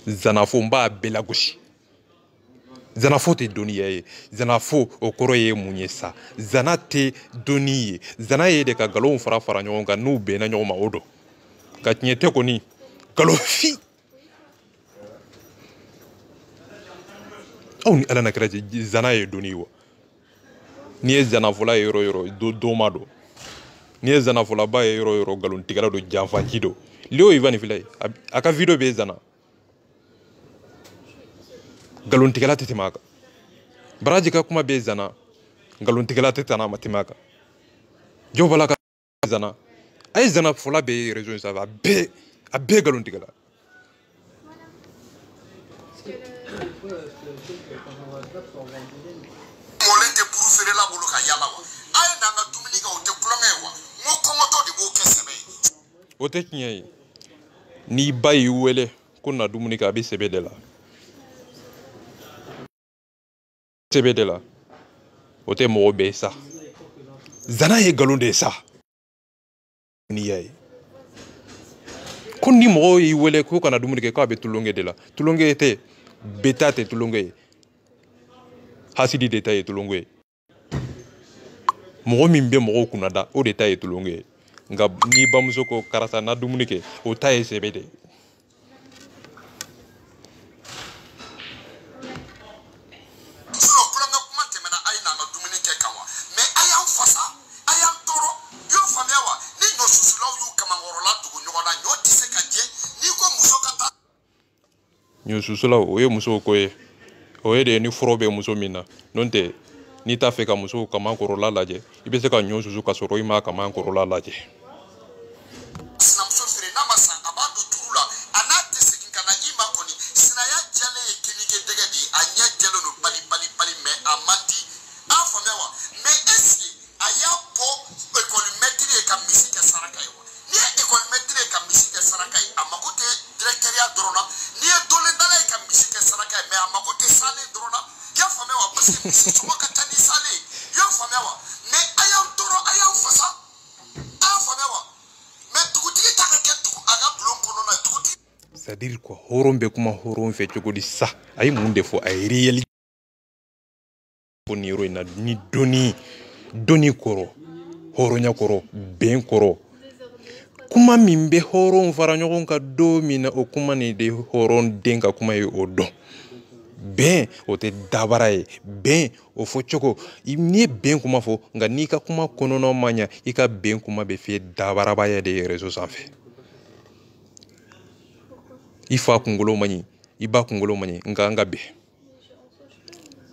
zanafo mba bela gosi zanafo te doni ye zanafo okoro ye munye sa zanate doni ye zana ye de ka galon fara fara ɲɔgɔn kan n'u bɛnna ɲɔgɔn ma o don ka tiɲɛ tɛ kɔni galon fi aw ni ala na kira cɛ zana ye doni ye wa n'i ye zanafola ye yɔrɔ yɔrɔ doma don n'i ye zanafolaba ye yɔrɔ yɔrɔ galon tigɛla don janfanci don Léo Ivan filɛ ye a ka video bɛ zana galon tigɛla tɛ tɛmɛ a kan Baraji ka kuma bɛ zana galon tigɛla tɛ tɛmɛ a kan jɔw b'a la ka zana a ye zanafola bɛ ye réseau in sanfɛ a bɛɛ galon tigɛla mɔlen tɛ buru feerela bolo ka yala wa a ye n'an ka dumuni kɛ o tɛ kulonkɛ ye wa n ko kɔngɔtɔ de b'o kɛ sɛbɛ ye o tɛ tiɲɛ ye n'i ba y'i wele ko na dumuni kɛ a bɛ sɛbɛ de la sɛbɛ de la o tɛ mɔgɔ bɛɛ sa zana ye galon de ye sa n'i y'a ye ko ni mɔgɔ y'i wele ko kana dumuni kɛ k'a bɛ tulonkɛ de la tulonkɛ tɛ beta tɛ tulonkɛ ye hasidi de ta ye tulonkɛ ye mɔgɔ min bɛ mɔgɔw kunna da o de ta ye tulonkɛ ye nka n'i bamuso ko karisa na dumuni kɛ o ta ye sɛbɛ de ye kulonkɛ kuma tɛmɛna a ye n'an ka dumuni kɛ kan wa mais a y'an fasa a y'an tɔɔrɔ i y'o faamuya wa ni ɲɔ susulaw y'u kamankɔrɔla tugu ɲɔgɔn na ɲɔ tɛ se ka jɛ n'i ko muso ka taa ɲɔ susulaw o ye musow ko ye o ye de ni foro bɛ muso min na n'o tɛ n'i t'a fɛ ka muso kamankɔrɔla lajɛ i bɛ se ka ɲɔ susu ka sɔrɔ i ma kamankɔrɔla lajɛ sinamuso feere n'a ma san a b'a don juru la a n'a tɛ segin ka na i ma kɔni sinaya jɛlen ye kinike dɛgɛ de ye a ɲɛ jɛlen don bali mais a man di a faamuya wa mais est ce que a y'a bɔ école-maître ye ka misi kɛ saraka ye wa n'i ye école-maître ye ka misi kɛ saraka ye a mako tɛ directeur dɔrɔn na n'i ye dolendala ye ka misi kɛ saraka ye mais a mako tɛ salen dɔrɔn na i y'a faamuya wa parce que misi sɔngɔ ka ca ni salen ye i y'a faamuya wa mais a y'an tɔɔrɔ a y'an fasa a y'a faamuya wa mais dugutigi ta ka kɛ a ka bulon kɔnɔna ye dugutigi. c'est à dire quoi hɔrɔn bɛ kuma hɔrɔn fɛ cogo di sa a ye mun de fɔ a ye réalité fɔ nin yɔrɔ in na ni dɔnni kɔrɔ hɔrɔnya kɔrɔ bɛn kɔrɔ kuma min bɛ hɔrɔn fara ɲɔgɔn kan don min na o kuma nin de hɔrɔn den ka kuma ye o dɔn bɛn o tɛ dabara ye bɛn o fɔ cogo n'i ye bɛn kuma fɔ nka n'i ka kuma kɔnɔna ma ɲa i ka bɛn kuma bɛ f'i ye dabarabaya de ye réseau sanfɛ i fa kunkolo man ɲi i ba kunkolo man ɲi nka an ka bɛn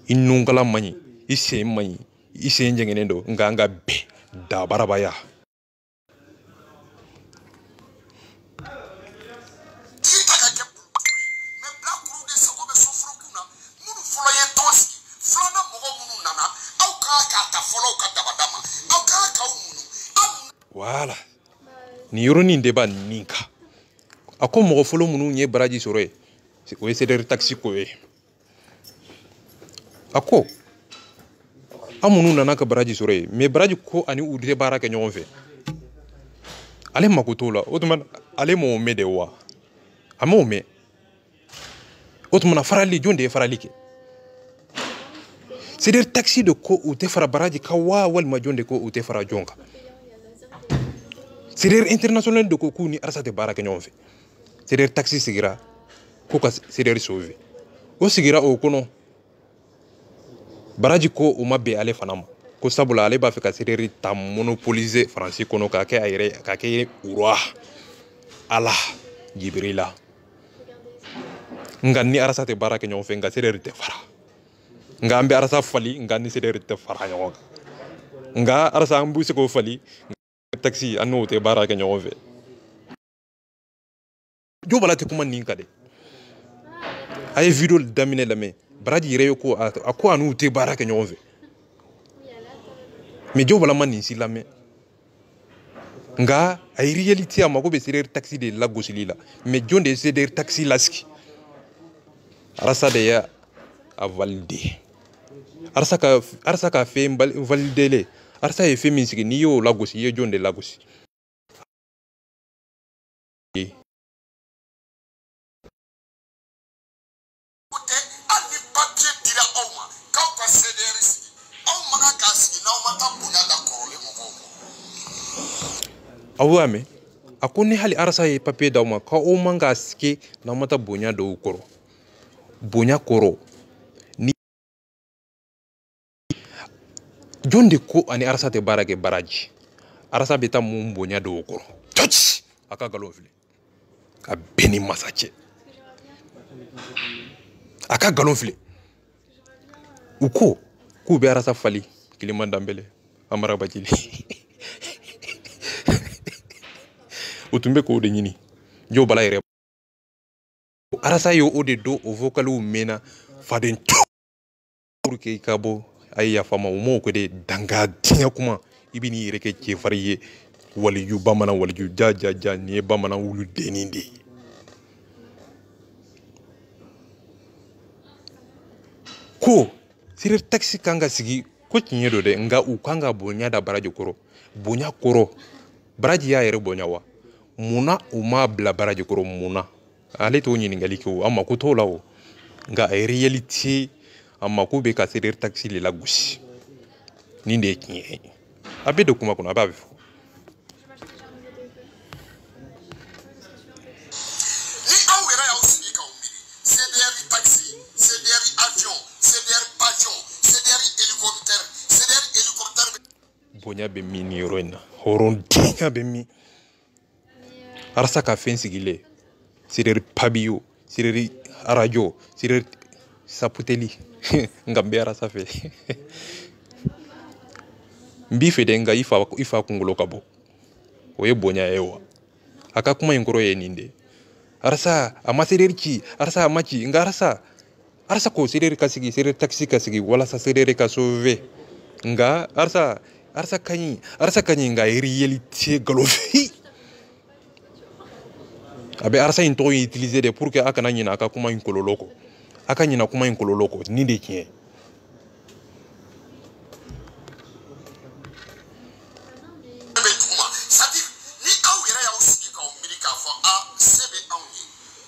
i nunkala man ɲi i sen man ɲi i sen jɛngɛnen don nka an ka bɛn dabarabaya voilà nin yɔrɔnin de b'a nin kan a ko mɔgɔ fɔlɔ minnu ye baraji sɔrɔ ye o ye CDR taxi ko ye a ko an minnu nana ka baraji sɔrɔ ye mais baraji ko ani u tɛ baara kɛ ɲɔgɔn fɛ ale mako t'o la o tuma ale m'o mɛn de wa a m'o mɛn o tuma farali jɔn de ye farali kɛ CDR taxi de ko u tɛ fara baraji kan wa walima jɔn de ko u tɛ fara jɔn kan CDR international de ko k'u ni arasa tɛ baara kɛ ɲɔgɔn fɛ CDR taxi sigira ko ka CDR sauver o sigira o kɔnɔ baraji ko o ma bɛn ale fana ma ko sabula ale b'a fɛ ka CDR ta monopoliser faransi kɔnɔ k'a kɛ a yɛrɛ k'a kɛ roi ala jibirila nka ni arasa tɛ baara kɛ ɲɔgɔn fɛ nka CDR tɛ fara nka an bɛ arasa fali nka ni CDR tɛ fara ɲɔgɔn kan nka arasa an b'u se k'o fali taxi an n'o tɛ baara kɛ ɲɔgɔn fɛ jo bala tɛ kuma nin kan dɛ a ye video daminɛ lamɛn baraji yɛrɛ ye ko a ko a n'u tɛ baara kɛ ɲɔgɔn fɛ mais jo bala ma nin si lamɛn nka a ye réalité a mako bɛ CDR taxi de lagosili la mais jɔn de ye CDR taxi lasigi arasa de y'a valider arasa ka fɛn valider arasa ye fɛn min sigi n'i y'o lagosi i ye jɔn de lagosi papier dira Oma, quand on CDR ici, on m'a cassé, non, on m'a bougé d'accord, awame akoni hali arasa ye papier dauma ka o manga ski na mata bonya do koro bonya koro ni jonde ko ani arasa te barage baraji arasa beta mum bonya do koro touch aka galon fili ka beni masache aka galon fili uko ku be arasa fali kiliman dambele amara bajili utumbe ko de nyini jo bala yere arasa yo ode do o vocalu mena faden pour que kabo ay ya fama mo ko de danga tinya kuma ibini yere ke ci fariye wali yu bamana wali yu ja ni bamana wulu denindi ko sire taxi kanga sigi ko tinyedo de nga u kanga bonya da baraji koro bonya koro baraji ya yere bonya wa muna uma bla baraji koro muna ale to nyini ngali ko amma ko to lawo nga ay reality amma ko be ka sire taxi le la gushi ni de kinye abe do kuma kuna ababe ni awera ya usiki ka umiri CDR taxi CDR avion CDR pigeon CDR hélicoptère bonya be mi ni roina horon dinga be mi arsa ka fensi gile sireri pabio sireri arajo sireri saputeli ngambe arasa fe mbi fe denga ifa kungulo kabo oye bonya ewa aka kuma inkoro ye ninde arsa ama sirerki arsa amachi nga arsa ko sireri kasigi sireri taxi kasigi wala sa sireri ka sauver nga arsa kanyi nga reality galofi abe arsa into utiliser de pour que akana nyina aka kuma inkololoko aka nyina kuma inkololoko ni de kien c'est-à-dire ni awera ya usiki ka umiri ka fo a sebe anyi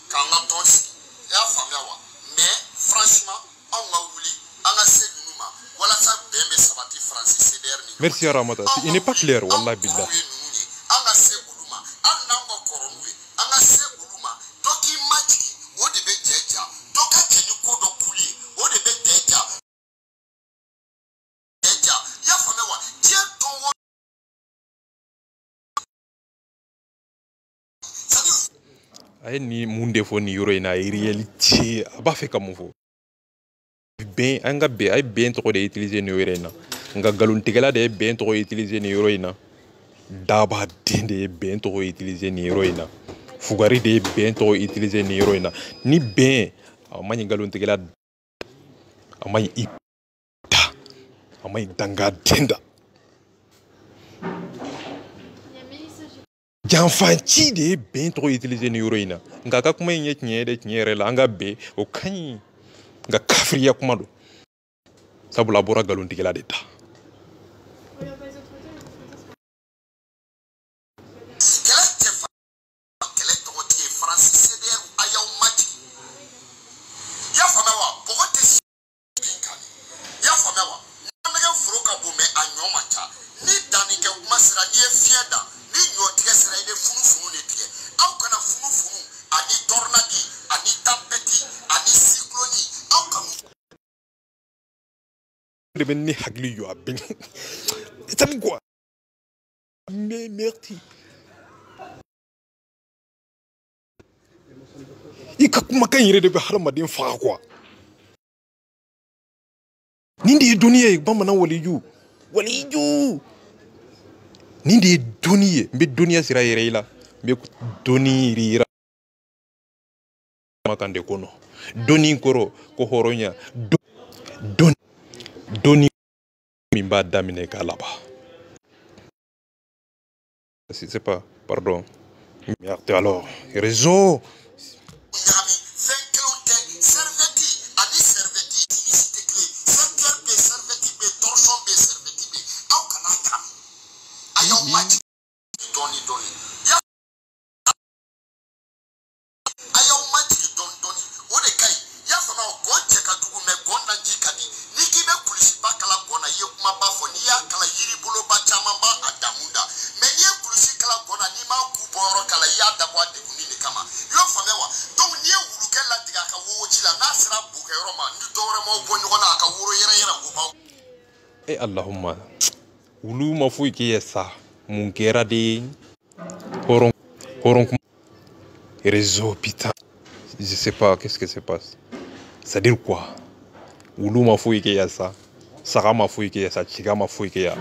ka nga tonsi ya famia wa mais franchement on va ouli anga sedunuma wala sa bembe sabati Francis CDR ni merci Ramata il n'est pas clair wallahi billah anga seguluma ananga koronwe anga seguluma doki maji o de be jeja doka teni ko do kuli o de be jeja ya famia wa tie ton ay ni munde fo ni yoro ina reality aba fe kam fo ben anga be ay ben to de utiliser ni yoro ina nga galun tigala de ben to utiliser ni yoro ina daba dende ben to utiliser ni yoro ina fugari de ben to utiliser ni yoro ina ni ben amani galun tigala amani ita amani danga denda janfanci de ben to utiliser ni yoroina nga ka kuma yin nye de nyere la nga be o kanyi nga kafriya kuma do sabu labora galon tigela de ta de ben ni hagli yo abin c'est quoi mais merci ika kuma kan yire de be harma din fa quoi nindi duniya ba mana waliju nindi duniya be duniya sira yire ila be doni rira makande kono doni koro ko horonya doni mimba damine kalaba c'est pas pardon merde alors réseau Eh Allahumma. Wulu ma fouille qui est ça. Mon kera de Horon réseau putain. Je sais pas qu'est-ce que se passe. Ça dit quoi? Wulu ma fouille qui est ça. Sara ma fouille qui est ça. Chiga ma fouille qui est.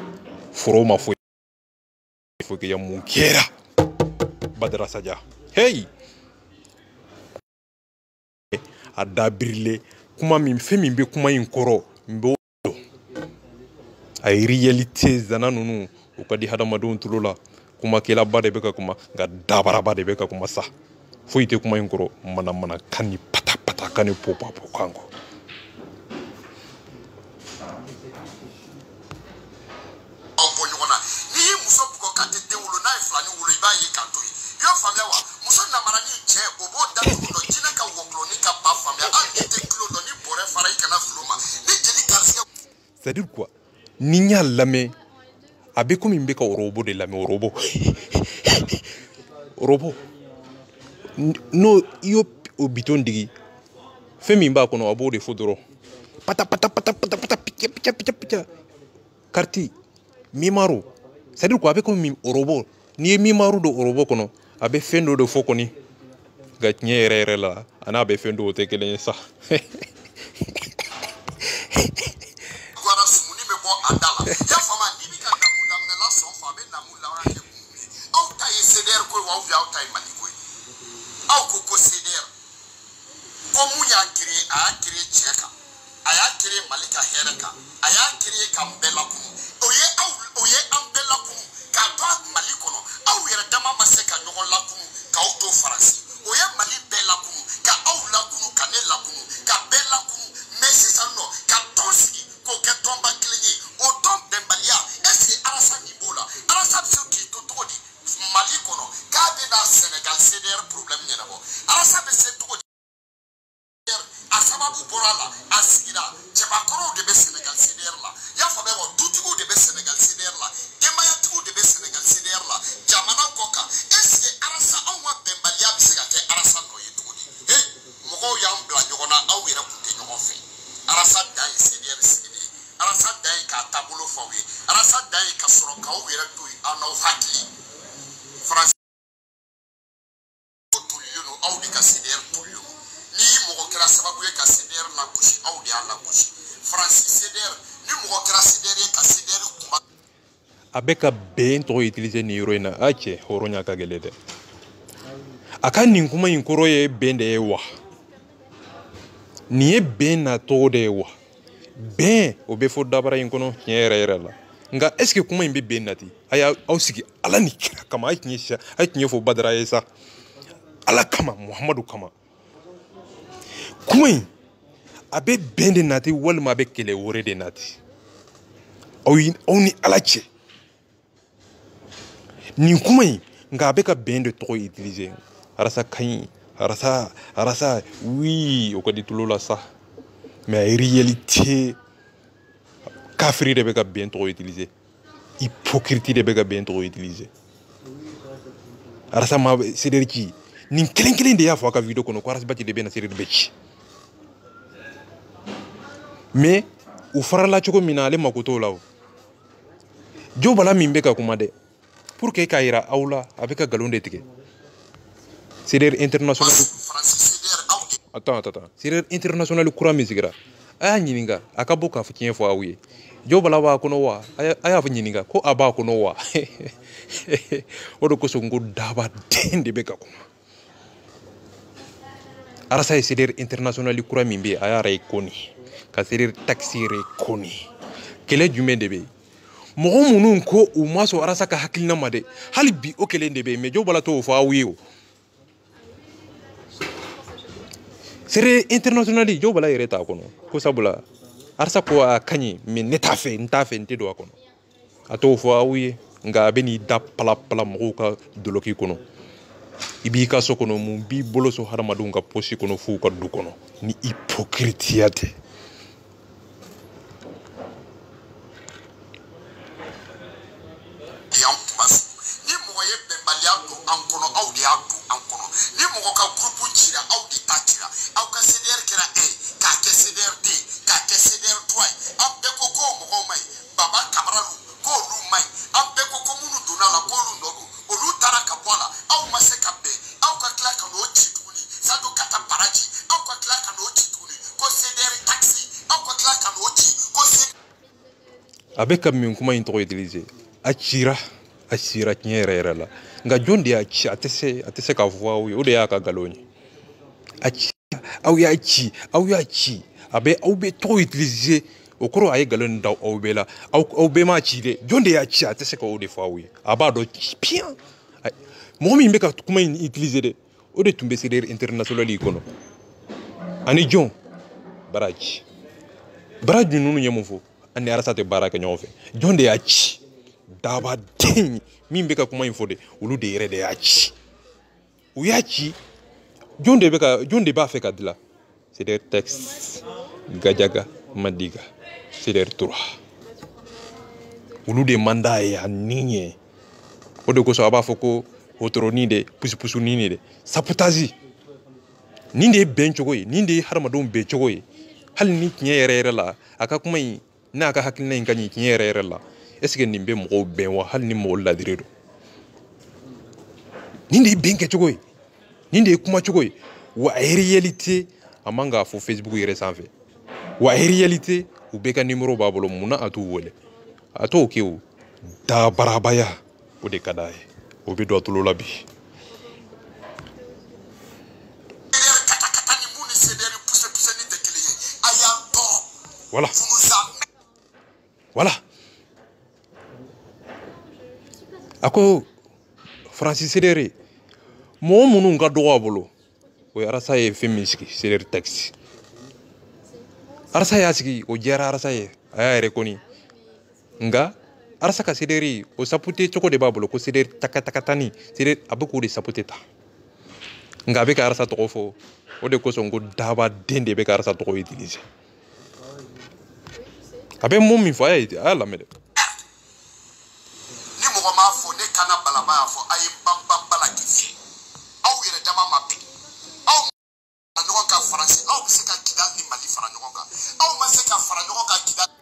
Furo ma fouille qui est mon kera. Badra Sadia. Hey! A dabrile kuma min fe min be kuma in koro mbo ay réalité zana nunu o kadi hada madon tulula kuma kela bade beka kuma ga dabara bade beka kuma sa fo ite kuma in koro mana kani pata kani popa kango c'est-à-dire quoi? Ninya lame abe comme une beka robo de lame robo robo no yo obiton digi femi mba kono abo de fodoro pata picha karti mimaro c'est-à-dire quoi abe comme robo ni mimaro do robo kono abe fendo de fokoni gatnye rere la ana abe fendo te kelen sa abeka ben to utiliser ni heroina ache horonya ka gelede aka nin kuma in koro ye ben de wa ni e ben na to de wa ben obe fo dabara in kono nyere la nga est ce que kuma in be ben nati aya ausiki alani kama ay tinye fo badara yesa ala kama muhammadu kama kuma abe ben de nati wal ma be kele wore de nati oni alache ni kuma nga be ka ben de to utiliser arasa kan arasa oui o ko di tulola ça mais en réalité kafiri de be ka ben to utiliser hypocrite de be ka ben to utiliser arasa ma sederki ni kelen de ya fo ka video kono ko arasa bati de be na seder beci mais u farala choko mina le makoto lawo jo bala mimbe ka kuma de pour que kaira aula avec galon de ticket c'est international attends c'est international courant musique aya nyininga akaboka futien fo awie jo bala wa kono wa aya fa nyininga ko aba kono wa odo ko so ngo daba dende beka kuma arasa c'est international courant mimbe aya ray koni ka c'est taxi re koni kele jume debe mogo munun ko u maso arasa ka hakilina made hali bi o kele ndebe me jo bala to fa wiyo sere internationally jo bala ireta kono ko sabula arsa ko kanyi me netafe ntedo kono ato fa wiye nga beni da pala mogo ka doloki kono ibi ka so kono mu bi boloso haramadu nga posi kono fu ka du kono ni hypocrite ni mogo ka groupe chira au de tatira au ka CDR kera ka CDR D ka avec ka min kuma in tɔgɔ utiliser a cira tiɲɛ yɛrɛ yɛrɛ la nka jɔn de y'a ci a tɛ se k'a fɔ aw ye o de y'a ka nkalon ye a ci aw y'a ci a bɛ aw bɛ tɔgɔ utiliser o kɔrɔ a ye nkalon da aw bɛɛ la aw bɛɛ m'a ci dɛ jɔn de y'a ci a tɛ se k'o de fɔ aw ye a b'a dɔn piyan mɔgɔ min bɛ ka kuma in utiliser dɛ o de tun bɛ CDR international kɔnɔ ani jɔn Baraji ninnu ye mun fɔ ani Arasa tɛ baara kɛ ɲɔgɔn fɛ jɔn de y'a ci dabaden min bɛ ka kuma in fɔ dɛ olu de yɛrɛ de y'a ci u y'a ci jɔn de b'a fɛ ka dilan CDR texte Gajaga Madiga CDR 3 olu de manda ye a ni ye o de kosɔn a b'a fɔ ko wotoronin de pusupusunin de sabotage nin de ye bɛn cogo ye nin de ye hadamadenw bɛn cogo ye hali ni tiɲɛ yɛrɛ yɛrɛ la a ka kuma in n'a ka hakilina in ka ɲi tiɲɛ yɛrɛ yɛrɛ la est-ce que nin bɛ mɔgɔw bɛn wa hali ni mɔgɔw ladire don nin de ye bɛn kɛcogo ye nin de ye kuma cogo ye wa a réalité a man k'a fɔ Facebook yɛrɛ sanfɛ wa a réalité u bɛɛ ka numéro b'a bolo munna a t'u wele a t'o kɛ o dabarabaya o de ka d'a ye o bɛ dɔ tulo la bi voilà a ko Francis CDR mɔgɔ minnu ka dɔgɔ a bolo o ye Arasa ye fɛn min sigi CDR texte Arasa y'a sigi o diyara Arasa ye a y'a yɛrɛ kɔni nka Arasa ka CDR o sapute cogo de b'a bolo ko CDR takatani CDR a bɛ k'o de sapute ta nka a bɛ ka Arasa tɔgɔ fɔ o de kosɔn ko dabaden de bɛ ka Arasa tɔgɔ utiliser a bɛ mun min fɔ a y'a lamɛn dɛ ni mɔgɔ m'a fɔ ne kana balaba y'a fɔ a ye bala kisi aw yɛrɛ dama ma bɛn aw fara ɲɔgɔn kan Faransi aw bɛ se ka Kidali ni Mali fara ɲɔgɔn kan aw ma se ka fara ɲɔgɔn kan Kidali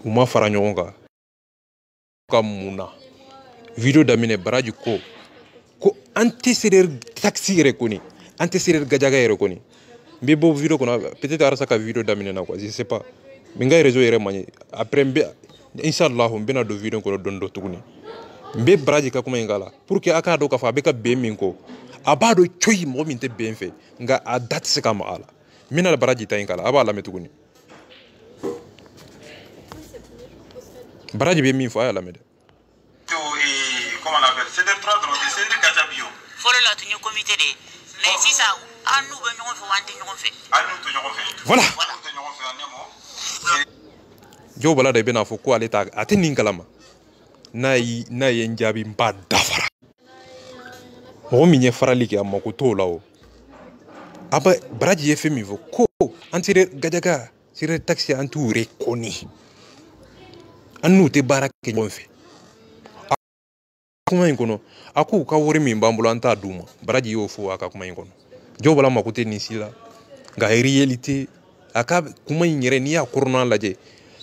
u ma fara ɲɔgɔn kan ka mun na video daminɛ Baraji ko an tɛ CDR taxi yɛrɛ kɔni an tɛ CDR Gajaga yɛrɛ kɔni n bɛ bɔ video kɔnɔ peut-être Arasa ka video daminɛ na quoi je sais pas min ka réseau yɛrɛ man ɲi après n bɛ inshallah n bɛna don video kɔnɔ dɔɔni tuguni n bɛ Baraji ka kuma in k'a la pour que a k'a dɔn k'a fɔ a bɛ ka bɛn min kɔ a b'a dɔn coyi mɔgɔ min tɛ bɛn fɛ nka a da tɛ se ka maga a la n bɛna Baraji ta in k'a la a b'a lamɛn tuguni Baraji bɛ min fɔ a y'a lamɛn dɛ. Comment on appelle CDR 3 dɔrɔn tɛ CDR Gajaga fɔlɔ la tun ye comité de ye mais sisan an n'u bɛ ɲɔgɔn fɛ wa an tɛ ɲɔgɔn fɛ. an n'u tɛ ɲɔgɔn fɛ. voilà an n'u tɛ ɲɔgɔn fɛ an ɲɛmɔ. Joe Bala de bɛna fɔ ko ale ta a tɛ nin kalama n'a ye n jaabi n b'a dafara mɔgɔ min ye farali kɛ a mako t'o la o a ba Baraji ye fɛn min fɔ ko an CDR Gajaga CDR taxi an t'u reconi an n'u tɛ baara kɛ ɲɔgɔn fɛ kuma in kɔnɔ a ko u ka wari min b'an bolo an t'a d'u ma Baraji y'o fɔ a ka kuma in kɔnɔ Joe Bala mako tɛ nin si la nka réalité a ka kuma in yɛrɛ n'i y'a kɔrɔna lajɛ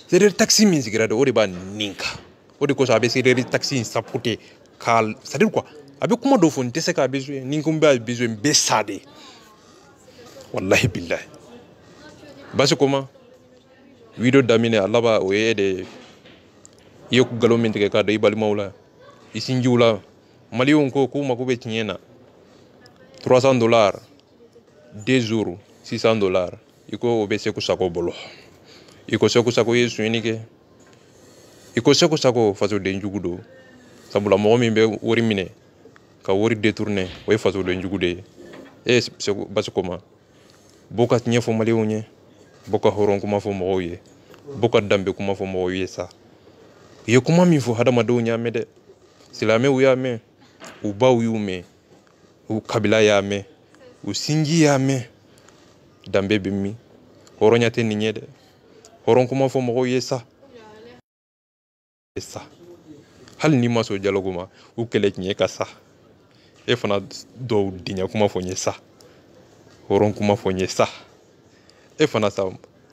CDR taxi min sigira de o de b'a nin kan o de kosɔn a bɛ CDR taxi in sapoter k'a c'est à dire quoi a bɛ kuma dɔ fɔ n tɛ se k'a besoin ni ko n b'a besoin n bɛ sa de wallahi billahi basi koma video daminɛ a laban o ye e de ye i ye nkalon min tigɛ k'a da i balimaw la i sinjiw la maliyɛnw ko k'u mako bɛ tiɲɛ na $300 2 jours $600 i ko o bɛ Seku Sako bolo i ko Seku Sako ye sonyɛni kɛ i ko Seku Sako fasoden jugu don sabula mɔgɔ min bɛ wari minɛ ka wari détourner o ye fasoden jugu de ye Seku basi koma bɔ ka tiɲɛ fɔ maliyɛnw ye bɔ ka hɔrɔn kuma fɔ mɔgɔw ye bɔ ka danbe kuma fɔ mɔgɔw ye sa i ye kuma min fɔ hadamadenw y'a mɛn dɛ silamɛw y'a mɛn u baw y'u mɛn u kabila y'a mɛn u sinji y'a mɛn danbe bɛ min hɔrɔnya tɛ nin ye dɛ hɔrɔn kuma fɔ mɔgɔw ye sa hali n'i ma sɔn dialogue ma u kɛlɛ tiɲɛ ka sa e fana dɔw diɲɛ kuma fɔ n ye sa hɔrɔn kuma fɔ n ye sa e fana sa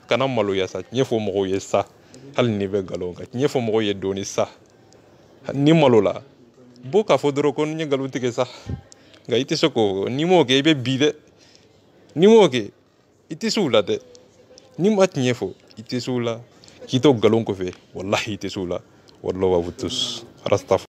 kana maloya sa tiɲɛ fɔ mɔgɔw ye sa hali n'i bɛ nkalon kan tiɲɛ fɔ mɔgɔw ye dɔɔni sa ni malo la bɔ k'a fɔ dɔrɔn ko n ye nkalon tigɛ sa nka i tɛ se k'o n'i m'o kɛ i bɛ bi dɛ n'i m'o kɛ i tɛ se u la dɛ n'i ma tiɲɛ fɔ i tɛ se u la k'i to galon kɔfɛ wallahi i tɛ s'o la wallahi wa vous tous rastaf